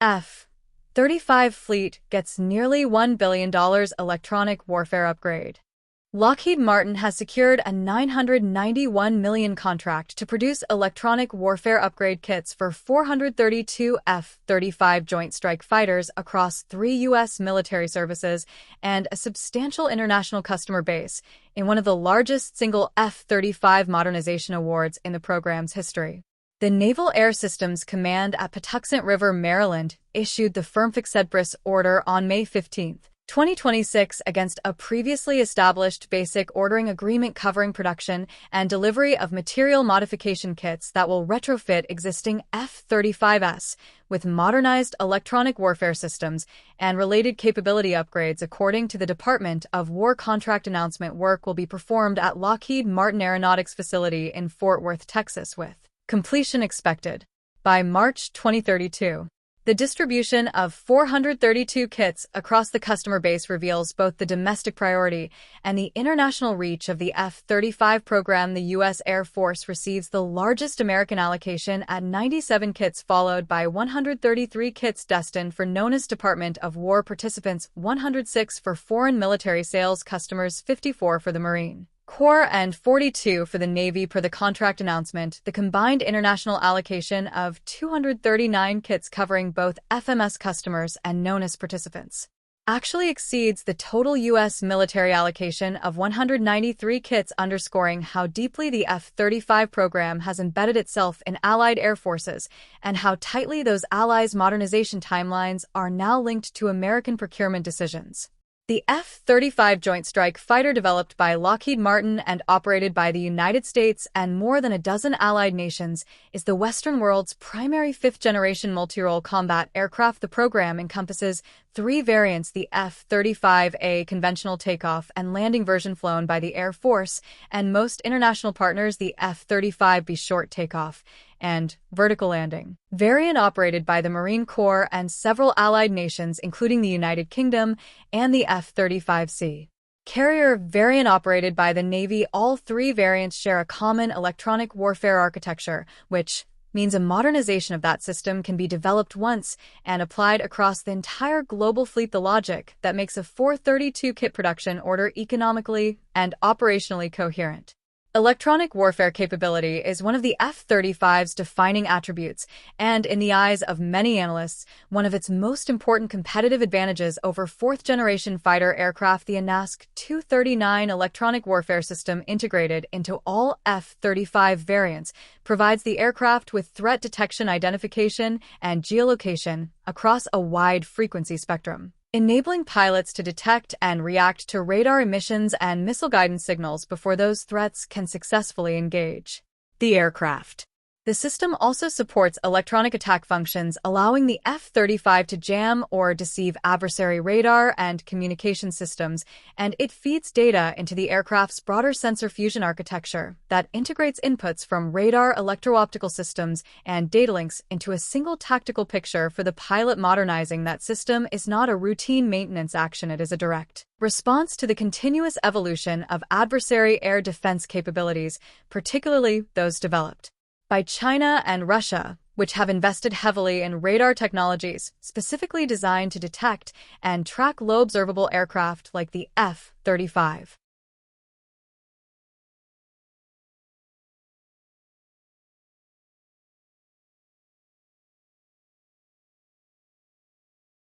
F-35 fleet gets nearly $1 billion electronic warfare upgrade. Lockheed Martin has secured a $991 million contract to produce electronic warfare upgrade kits for 432 F-35 Joint Strike Fighters across 3 U.S. military services and a substantial international customer base in one of the largest single F-35 modernization awards in the program's history. The Naval Air Systems Command at Patuxent River, Maryland, issued the firm Fixedbris order on May 15, 2026 against a previously established basic ordering agreement covering production and delivery of material modification kits that will retrofit existing F-35s with modernized electronic warfare systems and related capability upgrades. According to the Department of War contract announcement, work will be performed at Lockheed Martin Aeronautics facility in Fort Worth, Texas, with completion expected by March 2032. The distribution of 432 kits across the customer base reveals both the domestic priority and the international reach of the F-35 program. The U.S. Air Force receives the largest American allocation at 97 kits, followed by 133 kits destined for non-U.S. Department of War participants, 106 for foreign military sales customers, 54 for the Marine Corps, and 42 for the Navy. Per the contract announcement, the combined international allocation of 239 kits covering both FMS customers and non-U.S. participants actually exceeds the total U.S. military allocation of 193 kits, underscoring how deeply the F-35 program has embedded itself in Allied air forces and how tightly those allies' modernization timelines are now linked to American procurement decisions. The F-35 Joint Strike Fighter, developed by Lockheed Martin and operated by the United States and more than a dozen allied nations, is the Western world's primary fifth-generation multi-role combat aircraft. The program encompasses 3 variants: the F-35A conventional takeoff and landing version flown by the Air Force and most international partners, the F-35B short takeoff and vertical landing variant operated by the Marine Corps and several allied nations, including the United Kingdom, and the F-35C carrier variant operated by the Navy. All 3 variants share a common electronic warfare architecture, which means a modernization of that system can be developed once and applied across the entire global fleet. The logic that makes a 432 kit production order economically and operationally coherent. Electronic warfare capability is one of the F-35's defining attributes, and in the eyes of many analysts, one of its most important competitive advantages over fourth-generation fighter aircraft. The ANASC 239 electronic warfare system, integrated into all F-35 variants, provides the aircraft with threat detection, identification, and geolocation across a wide frequency spectrum, enabling pilots to detect and react to radar emissions and missile guidance signals before those threats can successfully engage the aircraft. The system also supports electronic attack functions, allowing the F-35 to jam or deceive adversary radar and communication systems, and it feeds data into the aircraft's broader sensor fusion architecture that integrates inputs from radar, electro-optical systems, and data links into a single tactical picture for the pilot. Modernizing that system is not a routine maintenance action, it is a direct response to the continuous evolution of adversary air defense capabilities, particularly those developed by China and Russia, which have invested heavily in radar technologies specifically designed to detect and track low-observable aircraft like the F-35.